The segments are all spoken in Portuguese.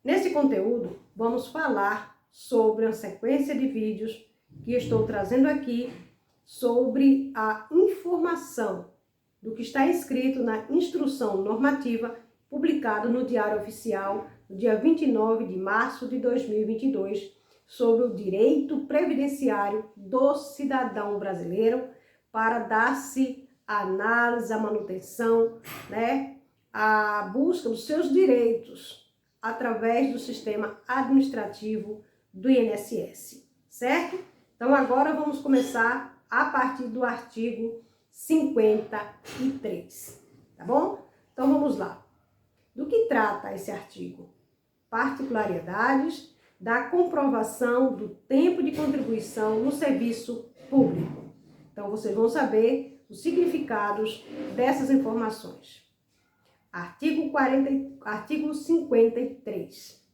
Nesse conteúdo, vamos falar sobre uma sequência de vídeos que estou trazendo aqui sobre a informação do que está escrito na Instrução Normativa publicada no Diário Oficial no dia 29 de março de 2022 sobre o direito previdenciário do cidadão brasileiro para dar-se a análise, a manutenção, a busca dos seus direitos através do sistema administrativo do INSS, certo? Então agora vamos começar a partir do artigo 53, tá bom? Então vamos lá. Do que trata esse artigo? Particularidades da comprovação do tempo de contribuição no serviço público. Então vocês vão saber os significados dessas informações. Artigo 53.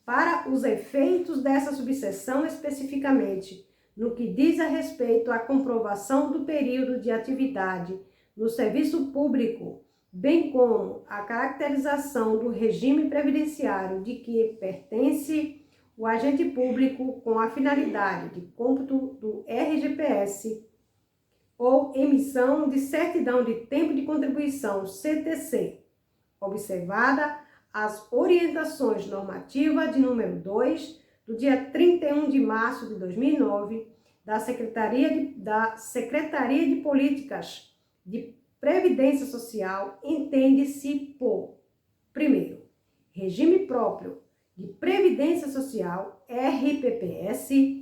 Para os efeitos dessa subseção especificamente, no que diz a respeito à comprovação do período de atividade no serviço público, bem como a caracterização do regime previdenciário de que pertence o agente público com a finalidade de cômputo do RGPS ou emissão de certidão de tempo de contribuição CTC, observada as orientações normativas de número 2, do dia 31 de março de 2009, da Secretaria de Políticas de Previdência Social, entende-se por, primeiro, regime próprio de Previdência Social, RPPS,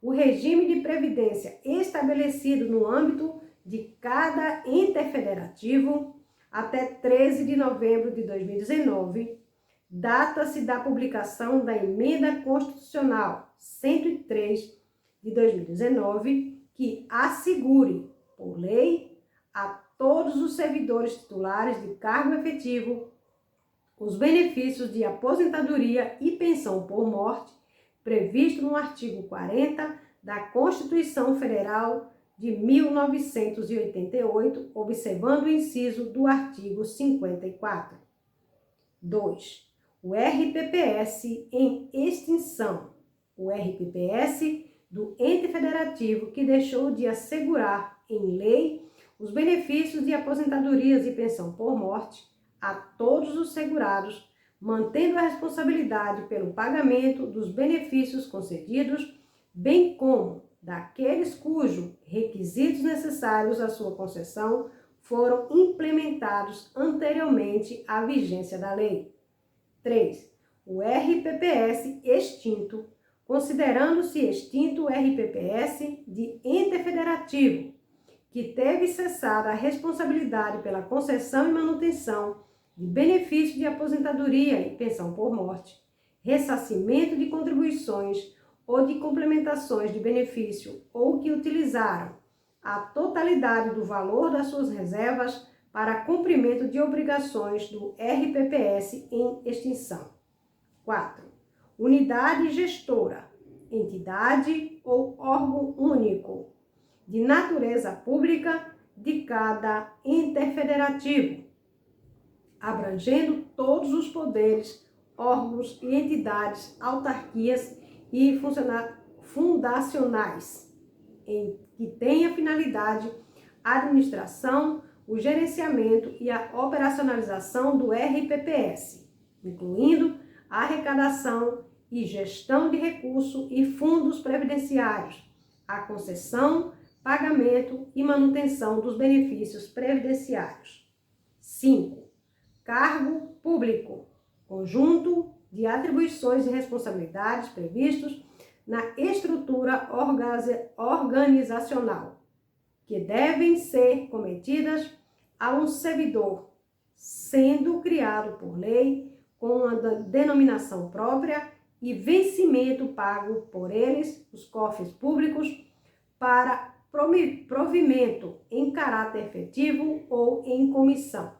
o regime de previdência estabelecido no âmbito de cada ente federativo até 13 de novembro de 2019, data-se da publicação da Emenda Constitucional 103 de 2019, que assegure, por lei, a todos os servidores titulares de cargo efetivo os benefícios de aposentadoria e pensão por morte previsto no artigo 40 da Constituição Federal de 1988, observando o inciso do artigo 54. 2. O RPPS em extinção. O RPPS do ente federativo que deixou de assegurar em lei os benefícios de aposentadorias e pensão por morte a todos os segurados, mantendo a responsabilidade pelo pagamento dos benefícios concedidos, bem como daqueles cujos requisitos necessários à sua concessão foram implementados anteriormente à vigência da lei. 3. O RPPS extinto, considerando-se extinto o RPPS de ente federativo, que teve cessada a responsabilidade pela concessão e manutenção de benefício de aposentadoria e pensão por morte, ressarcimento de contribuições ou de complementações de benefício ou que utilizaram a totalidade do valor das suas reservas para cumprimento de obrigações do RPPS em extinção. 4. Unidade gestora, entidade ou órgão único, de natureza pública de cada ente federativo, abrangendo todos os poderes, órgãos e entidades, autarquias e fundacionais, em que tenha finalidade a administração, o gerenciamento e a operacionalização do RPPS, incluindo a arrecadação e gestão de recursos e fundos previdenciários, a concessão, pagamento e manutenção dos benefícios previdenciários. 5. Cargo público, conjunto de atribuições e responsabilidades previstos na estrutura organizacional, que devem ser cometidas a um servidor, sendo criado por lei com uma denominação própria e vencimento pago por eles, os cofres públicos, para provimento em caráter efetivo ou em comissão.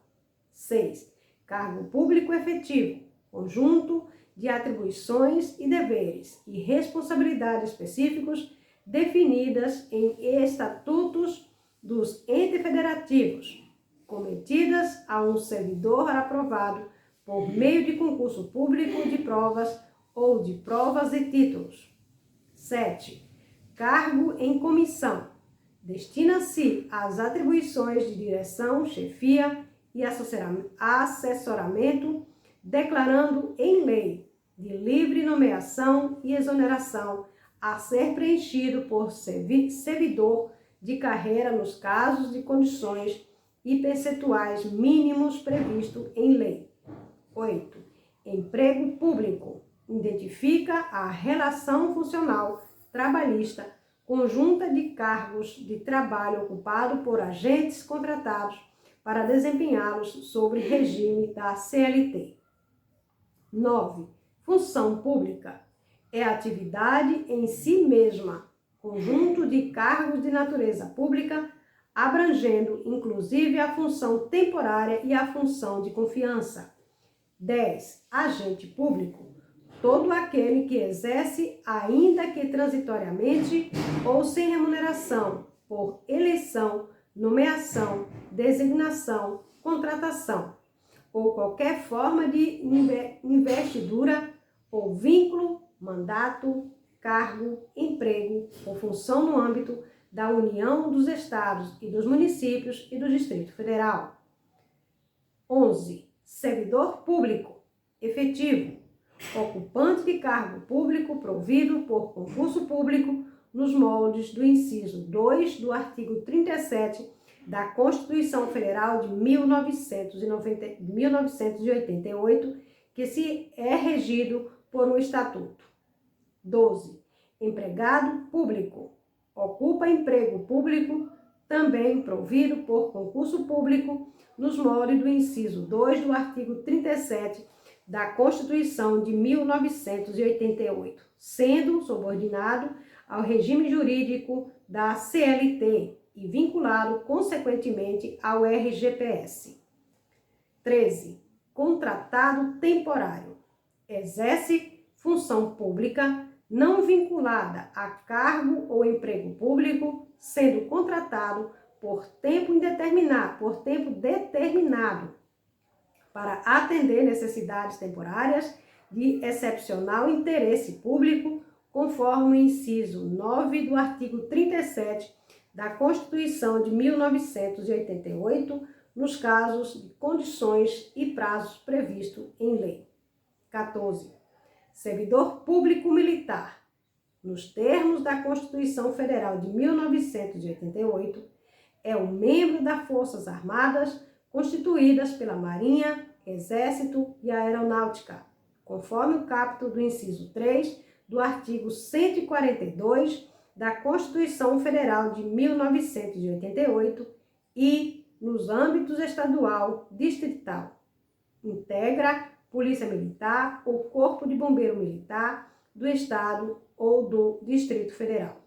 6. Cargo público efetivo, conjunto de atribuições e deveres e responsabilidades específicos definidas em estatutos dos entes federativos, cometidas a um servidor aprovado por meio de concurso público de provas ou de provas e títulos. 7. Cargo em comissão. Destina-se às atribuições de direção, chefia e assessoramento, declarando em lei de livre nomeação e exoneração a ser preenchido por servidor de carreira nos casos de condições e percentuais mínimos previsto em lei. 8. Emprego público. Identifica a relação funcional trabalhista conjunta de cargos de trabalho ocupado por agentes contratados para desempenhá-los sobre regime da CLT. 9. Função pública. É atividade em si mesma, conjunto de cargos de natureza pública, abrangendo inclusive a função temporária e a função de confiança. 10. Agente público. Todo aquele que exerce, ainda que transitoriamente ou sem remuneração, por eleição, nomeação, designação, contratação, ou qualquer forma de investidura ou vínculo, mandato, cargo, emprego ou função no âmbito da União, dos Estados e dos municípios e do Distrito Federal. 11. Servidor público efetivo, ocupante de cargo público provido por concurso público nos moldes do inciso 2 do artigo 37 da Constituição Federal de 1988, que se é regido por um estatuto. 12. Empregado público. Ocupa emprego público, também provido por concurso público, nos moldes do inciso 2 do artigo 37 da Constituição de 1988, sendo subordinado ao regime jurídico da CLT e vinculado, consequentemente, ao RGPS. 13. Contratado temporário. Exerce função pública não vinculada a cargo ou emprego público, sendo contratado por tempo determinado para atender necessidades temporárias de excepcional interesse público, conforme o inciso 9 do artigo 37 da Constituição de 1988, nos casos de condições e prazos previstos em lei. 14. Servidor público militar. Nos termos da Constituição Federal de 1988, é um membro das Forças Armadas constituídas pela Marinha, Exército e Aeronáutica, conforme o caput do inciso 3 do artigo 142 da Constituição Federal de 1988 e nos âmbitos estadual, distrital. Integra Polícia Militar ou Corpo de Bombeiro Militar do Estado ou do Distrito Federal.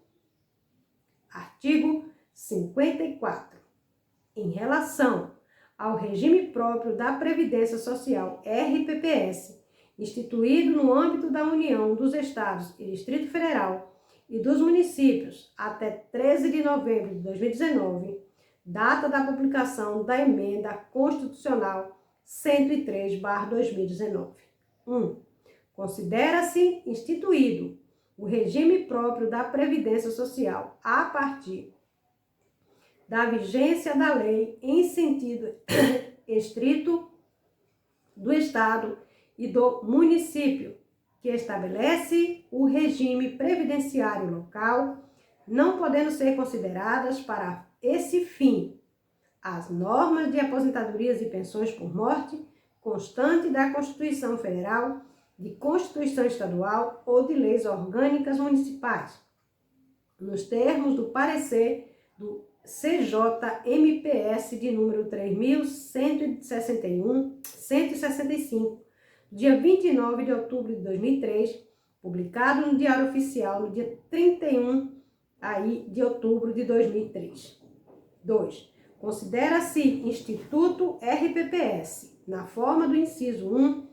Artigo 54. Em relação ao regime próprio da Previdência Social, RPPS, instituído no âmbito da União, dos Estados e Distrito Federal e dos municípios até 13 de novembro de 2019, data da publicação da Emenda Constitucional 103/2019. 1. Considera-se instituído o regime próprio da Previdência Social a partir da vigência da lei em sentido estrito do Estado e do município, que estabelece o regime previdenciário local, não podendo ser consideradas para esse fim as normas de aposentadorias e pensões por morte constante da Constituição Federal, de Constituição Estadual ou de leis orgânicas municipais, nos termos do parecer do CJMPS de número 3.165, dia 29 de outubro de 2003, publicado no Diário Oficial no dia 31 de outubro de 2003. 2. Considera-se Instituto RPPS, na forma do inciso 1,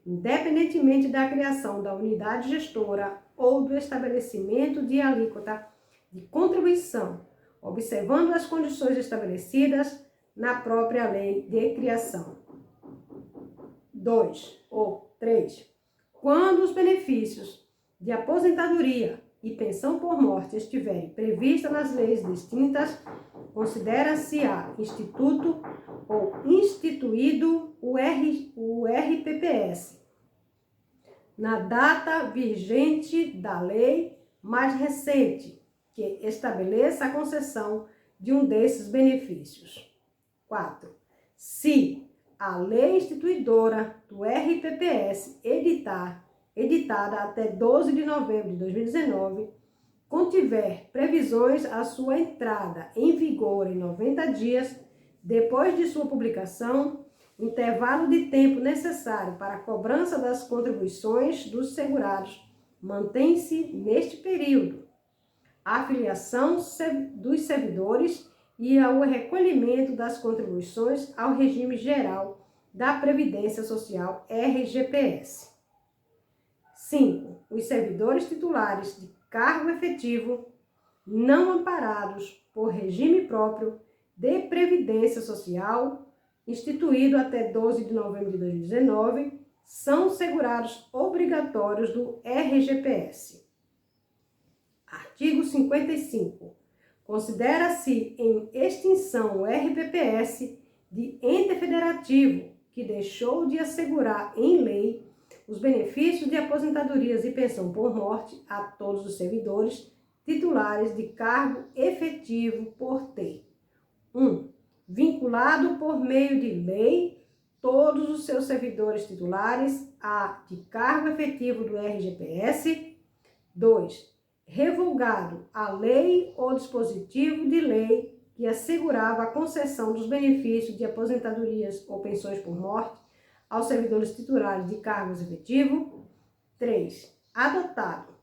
independentemente da criação da unidade gestora ou do estabelecimento de alíquota de contribuição, observando as condições estabelecidas na própria lei de criação. 2 ou 3. Quando os benefícios de aposentadoria e pensão por morte estiverem previstas nas leis distintas, considera-se-á instituto ou instituído o RPPS, na data vigente da lei mais recente, que estabeleça a concessão de um desses benefícios. 4. Se a lei instituidora do RPPS editada até 12 de novembro de 2019, contiver previsões à sua entrada em vigor em 90 dias depois de sua publicação, o intervalo de tempo necessário para a cobrança das contribuições dos segurados mantém-se neste período. A filiação dos servidores e o recolhimento das contribuições ao regime geral da Previdência Social RGPS. 5. Os servidores titulares de cargo efetivo não amparados por regime próprio de Previdência Social, instituído até 12 de novembro de 2019, são segurados obrigatórios do RGPS. Artigo 55. Considera-se em extinção o RPPS de ente federativo que deixou de assegurar em lei os benefícios de aposentadorias e pensão por morte a todos os servidores titulares de cargo efetivo por ter 1. Vinculado por meio de lei todos os seus servidores titulares de cargo efetivo do RGPS. 2. Revogado a lei ou dispositivo de lei que assegurava a concessão dos benefícios de aposentadorias ou pensões por morte aos servidores titulares de cargos efetivos. 3. Adotado,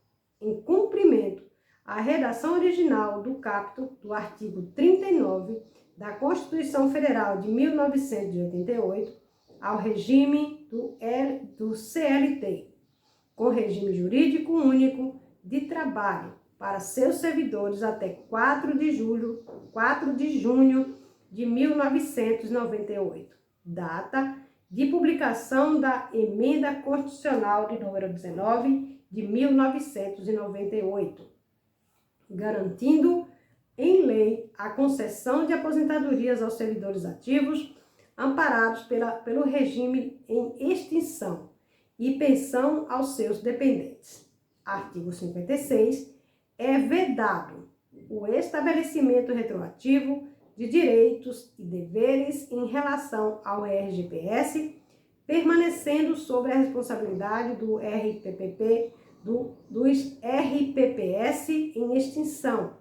em cumprimento à redação original do caput do artigo 39 da Constituição Federal de 1988, ao regime do CLT, com regime jurídico único de trabalho para seus servidores até 4 de junho de 1998, data de publicação da Emenda Constitucional de número 19 de 1998, garantindo em lei a concessão de aposentadorias aos servidores ativos amparados pelo regime em extinção e pensão aos seus dependentes. Artigo 56. É vedado o estabelecimento retroativo de direitos e deveres em relação ao RGPS, permanecendo sob a responsabilidade dos RPPS em extinção,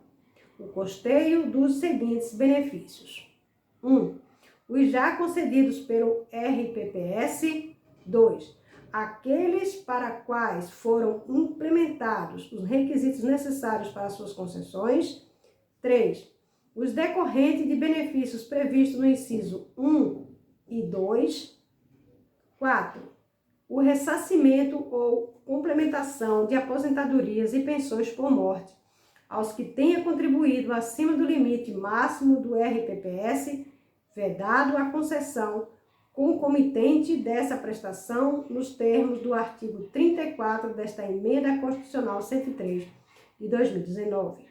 o custeio dos seguintes benefícios. 1. Os já concedidos pelo RPPS. 2. Aqueles para quais foram implementados os requisitos necessários para suas concessões. 3. Os decorrentes de benefícios previstos no inciso 1 e 2. 4. O ressarcimento ou complementação de aposentadorias e pensões por morte aos que tenha contribuído acima do limite máximo do RPPS, vedado a concessão concomitante dessa prestação nos termos do artigo 34 desta Emenda Constitucional 103 de 2019.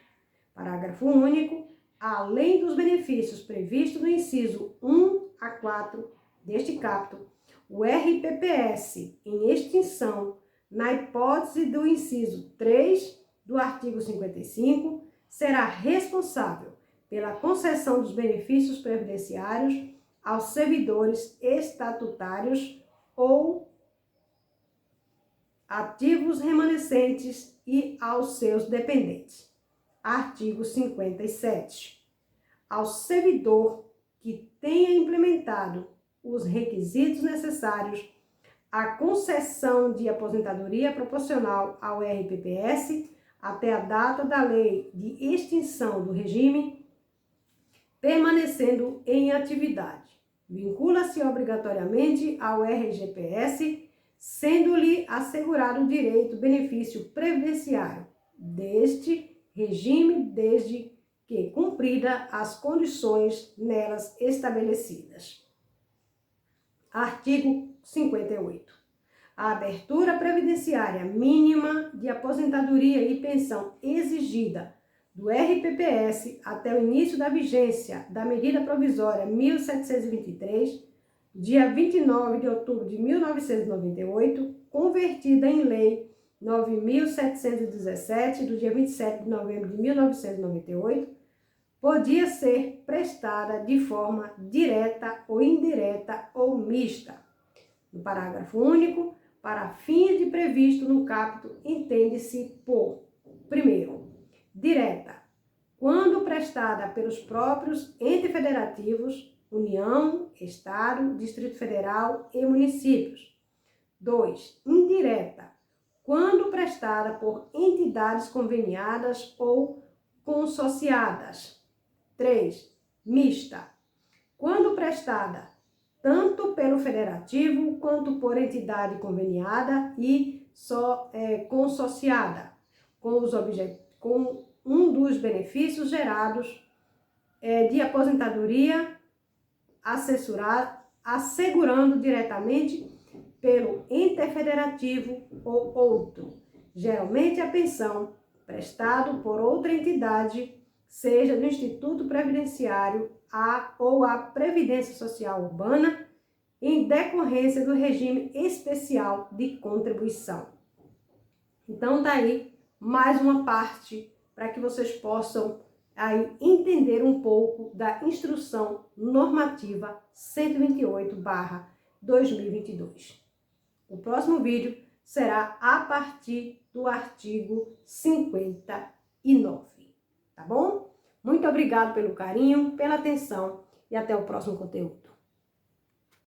Parágrafo único. Além dos benefícios previstos no inciso 1 a 4 deste caput, o RPPS em extinção, na hipótese do inciso 3 do artigo 55, será responsável pela concessão dos benefícios previdenciários aos servidores estatutários ou ativos remanescentes e aos seus dependentes. Artigo 57. Ao servidor que tenha implementado os requisitos necessários à concessão de aposentadoria proporcional ao RPPS até a data da lei de extinção do regime, permanecendo em atividade, vincula-se obrigatoriamente ao RGPS, sendo-lhe assegurado o direito benefício previdenciário deste regime, desde que cumprida as condições nelas estabelecidas. Artigo 58. A abertura previdenciária mínima de aposentadoria e pensão exigida do RPPS até o início da vigência da medida provisória 1723, dia 29 de outubro de 1998, convertida em lei 9.717, do dia 27 de novembro de 1998, podia ser prestada de forma direta ou indireta ou mista. No parágrafo único, para fins de previsto no caput, entende-se por: primeiro, direta, quando prestada pelos próprios entes federativos, União, Estado, Distrito Federal e municípios. 2. Indireta, quando prestada por entidades conveniadas ou consorciadas. 3. Mista, quando prestada tanto pelo federativo quanto por entidade conveniada e consorciada, com um dos benefícios gerados de aposentadoria assegurando diretamente pelo ente federativo ou outro, geralmente a pensão prestado por outra entidade, seja do Instituto Previdenciário ou a Previdência Social Urbana, em decorrência do regime especial de contribuição. Então, tá aí mais uma parte para que vocês possam aí entender um pouco da Instrução Normativa 128/2022. O próximo vídeo será a partir do artigo 59, tá bom? Muito obrigado pelo carinho, pela atenção e até o próximo conteúdo.